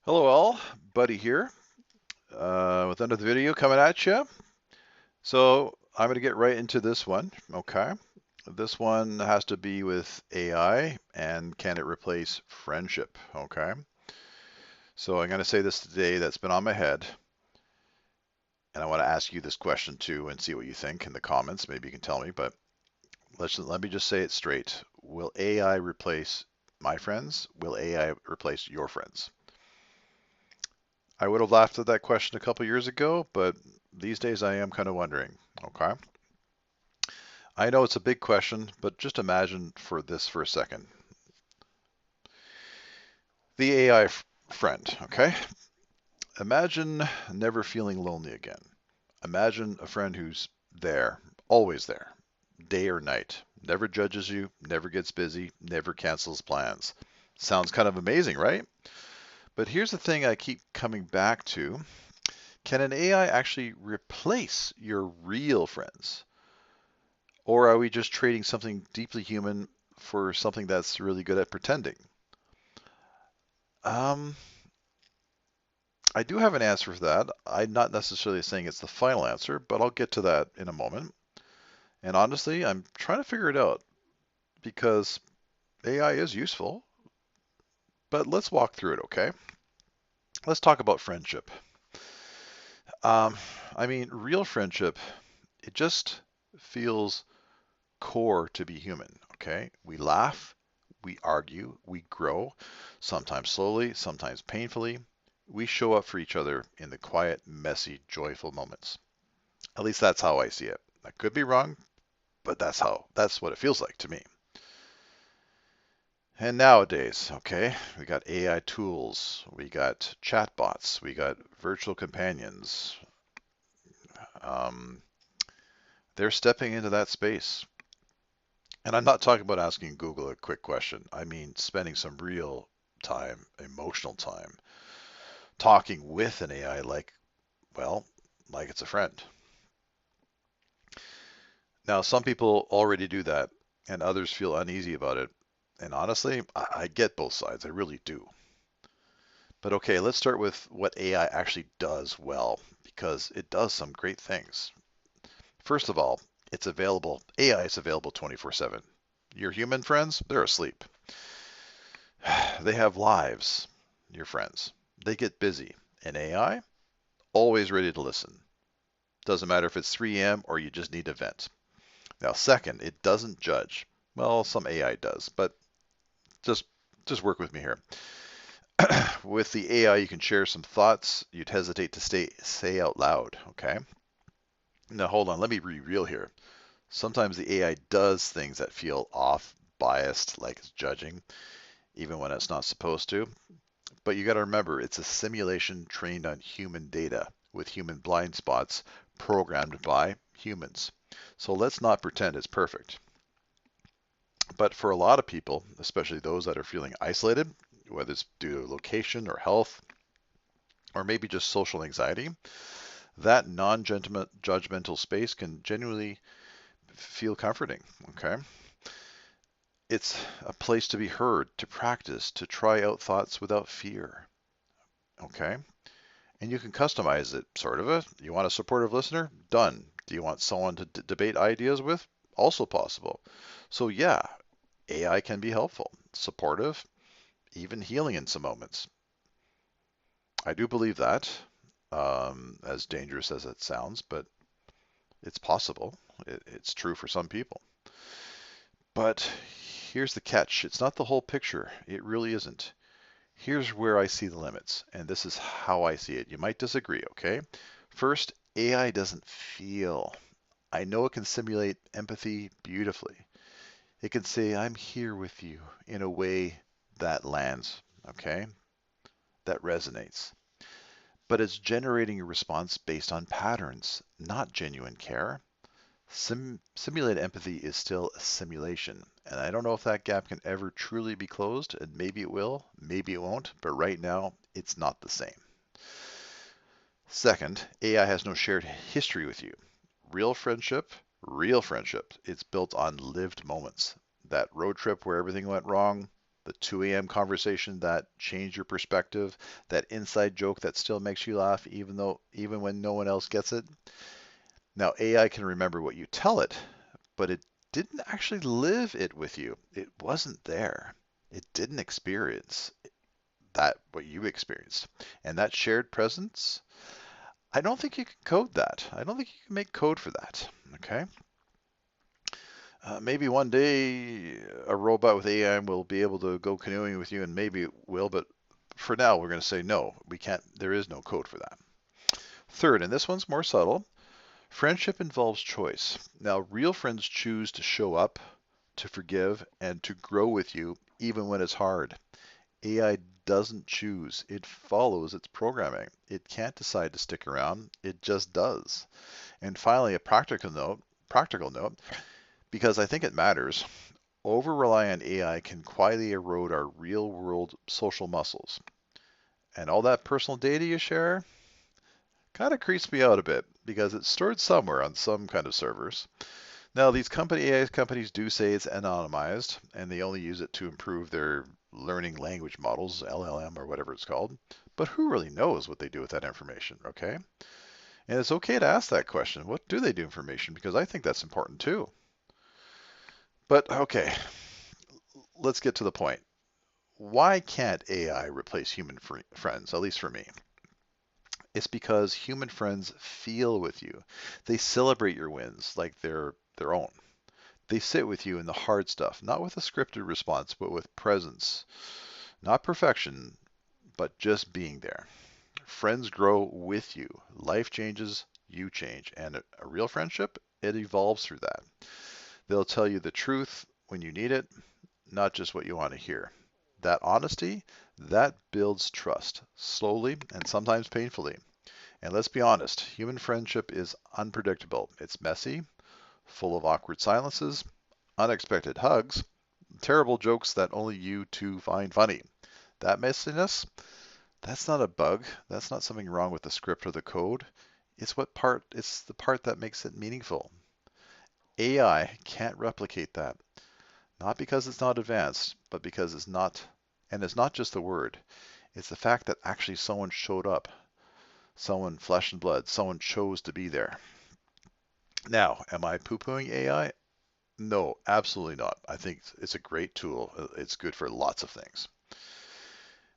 Hello all, Buddy here with another video coming at you. So I'm going to get right into this one, okay? This one has to be with AI and can it replace friendship, okay? So I'm going to say this today that's been on my head, and I want to ask you this question too and see what you think in the comments. Maybe you can tell me, but let me just say it straight. Will AI replace my friends? Will AI replace your friends? I would have laughed at that question a couple years ago, but these days I am kind of wondering. Okay. I know it's a big question, but just imagine for this for a second. The AI friend, okay? Imagine never feeling lonely again. Imagine a friend who's there, always there, day or night, never judges you, never gets busy, never cancels plans. Sounds kind of amazing, right? But here's the thing I keep coming back to. Can an AI actually replace your real friends? Or are we just trading something deeply human for something that's really good at pretending? Um, I do have an answer for that. I'm not necessarily saying it's the final answer, but I'll get to that in a moment. And honestly, I'm trying to figure it out because AI is useful, but let's walk through it, okay? Let's talk about friendship. Um, I mean, real friendship, it just feels core to be human, okay? We laugh, we argue, we grow, sometimes slowly, sometimes painfully. We show up for each other in the quiet, messy, joyful moments. At least that's how I see it. I could be wrong, but that's what it feels like to me. And nowadays, okay, we got AI tools, we got chatbots, we got virtual companions. Um, they're stepping into that space. And I'm not talking about asking Google a quick question. I mean spending some real time, emotional time, talking with an AI like it's a friend. Now, some people already do that, and others feel uneasy about it. And honestly, I get both sides. I really do. But okay, let's start with what AI actually does well, because it does some great things. First of all, AI is available 24/7. Your human friends, they're asleep. They have lives, your friends. They get busy. And AI, always ready to listen. Doesn't matter if it's 3 a.m. or you just need to vent. Now, second, it doesn't judge. Well, some AI does, but just just work with me here. With the AI, you can share some thoughts you'd hesitate to say out loud. Okay. Now, hold on. Let me be real here. Sometimes the AI does things that feel off, biased, like it's judging, even when it's not supposed to. But you got to remember, it's a simulation trained on human data with human blind spots programmed by humans. So let's not pretend it's perfect. But for a lot of people, especially those that are feeling isolated, whether it's due to location or health, or maybe just social anxiety, that non-judgmental space can genuinely feel comforting. Okay. It's a place to be heard, to practice, to try out thoughts without fear. Okay. And you can customize it, sort of. You want a supportive listener? Done. Do you want someone to debate ideas with? Also possible. So, yeah, AI can be helpful, supportive, even healing in some moments. I do believe that, as dangerous as it sounds, but it's possible. It's true for some people. But here's the catch, it's not the whole picture. It really isn't. Here's where I see the limits, and this is how I see it. You might disagree, okay? First, AI doesn't feel. I know it can simulate empathy beautifully. It can say, I'm here with you in a way that lands, okay? That resonates. But it's generating a response based on patterns, not genuine care. Simulated empathy is still a simulation, and I don't know if that gap can ever truly be closed, and maybe it will, maybe it won't, but right now it's not the same. Second, AI has no shared history with you. Real friendship, real friendship, it's built on lived moments. That road trip where everything went wrong, The 2 a.m. conversation that changed your perspective, that inside joke that still makes you laugh even when no one else gets it. Now AI can remember what you tell it, but it didn't actually live it with you. It wasn't there. It didn't experience that what you experienced. And that shared presence, I don't think you can code that. I don't think you can make code for that. Okay. Maybe one day a robot with AI will be able to go canoeing with you, and maybe it will, but for now we're going to say no, we can't, there is no code for that. Third, and this one's more subtle, friendship involves choice. Now, real friends choose to show up, to forgive, and to grow with you even when it's hard. AI doesn't choose, it follows its programming. It can't decide to stick around, it just does. And finally, a practical note, because I think it matters, over rely on AI can quietly erode our real world social muscles. And all that personal data you share kind of creeps me out a bit because it's stored somewhere on some kind of servers. Now, these AI companies do say it's anonymized and they only use it to improve their learning language models, LLM or whatever it's called. But who really knows what they do with that information, okay? And it's okay to ask that question. What do they do with information? Because I think that's important too. But okay, let's get to the point. Why can't AI replace human friends, at least for me? It's because human friends feel with you. They celebrate your wins like they're their own. They sit with you in the hard stuff, not with a scripted response, but with presence. Not perfection, but just being there. Friends grow with you. Life changes, you change. And a real friendship, it evolves through that. They'll tell you the truth when you need it, not just what you want to hear. That honesty, that builds trust, slowly and sometimes painfully. And let's be honest, human friendship is unpredictable. It's messy, full of awkward silences, unexpected hugs, terrible jokes that only you two find funny. That messiness, that's not a bug. That's not something wrong with the script or the code. It's the part that makes it meaningful. AI can't replicate that. Not because it's not advanced, but because it's not, and it's not just the word. It's the fact that actually someone showed up. Someone flesh and blood. Someone chose to be there. Now, am I poo-pooing AI? No, absolutely not. I think it's a great tool. It's good for lots of things.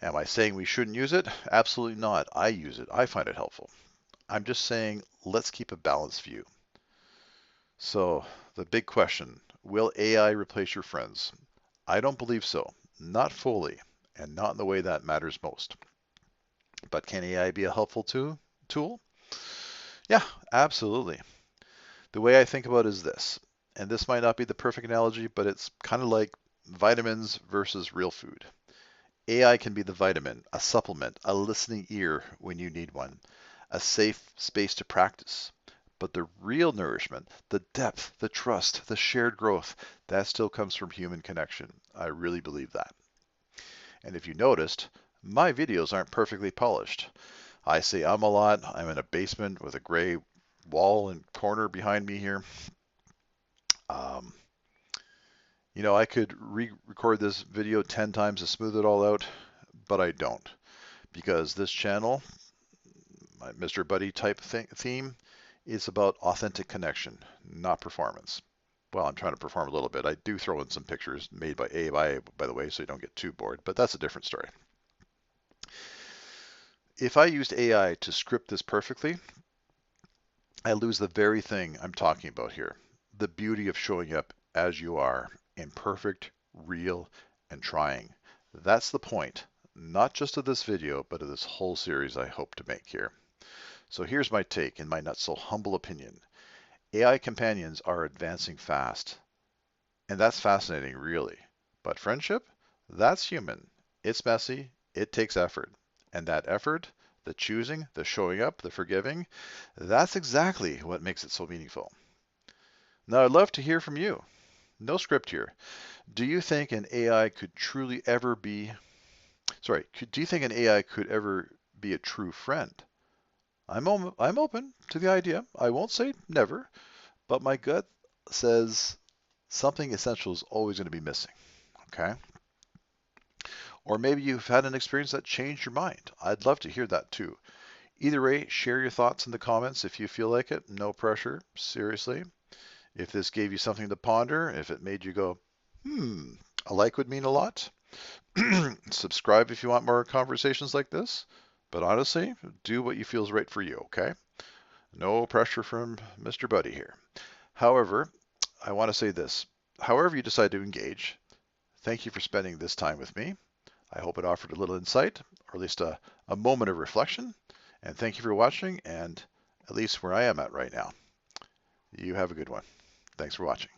Am I saying we shouldn't use it? Absolutely not. I use it. I find it helpful. I'm just saying let's keep a balanced view. So, the big question, will AI replace your friends? I don't believe so. Not fully, and not in the way that matters most. But can AI be a helpful tool? Yeah, absolutely. The way I think about it is this, and this might not be the perfect analogy, but it's kind of like vitamins versus real food. AI can be the vitamin, a supplement, a listening ear when you need one, a safe space to practice. But the real nourishment, the depth, the trust, the shared growth, that still comes from human connection. I really believe that. And if you noticed, my videos aren't perfectly polished. I say a lot. I'm in a basement with a gray wall and corner behind me here. Um, I could re-record this video 10 times to smooth it all out, but I don't because this channel, my Mr. Buddy type theme, is about authentic connection, not performance. Well, I'm trying to perform a little bit. I do throw in some pictures made by AI, by the way, so you don't get too bored, but that's a different story. If I used AI to script this perfectly, I lose the very thing I'm talking about here. The beauty of showing up as you are, imperfect, real, and trying. That's the point, not just of this video, but of this whole series I hope to make here. So here's my take in my not so humble opinion. AI companions are advancing fast, and that's fascinating, really. But friendship? That's human. It's messy, it takes effort. And that effort, the choosing, the showing up, the forgiving, that's exactly what makes it so meaningful. Now, I'd love to hear from you. No script here. Do you think an AI could truly ever be, do you think an AI could ever be a true friend? I'm open to the idea. I won't say never, but my gut says something essential is always going to be missing. Okay? Or maybe you've had an experience that changed your mind. I'd love to hear that too. Either way, share your thoughts in the comments if you feel like it. No pressure, seriously. If this gave you something to ponder, if it made you go, a like would mean a lot. Subscribe if you want more conversations like this. But honestly, do what you feel is right for you, okay? No pressure from Mr. Buddy here. However, I want to say this. However you decide to engage, thank you for spending this time with me. I hope it offered a little insight, or at least a moment of reflection. And thank you for watching, and at least where I am at right now. You have a good one. Thanks for watching.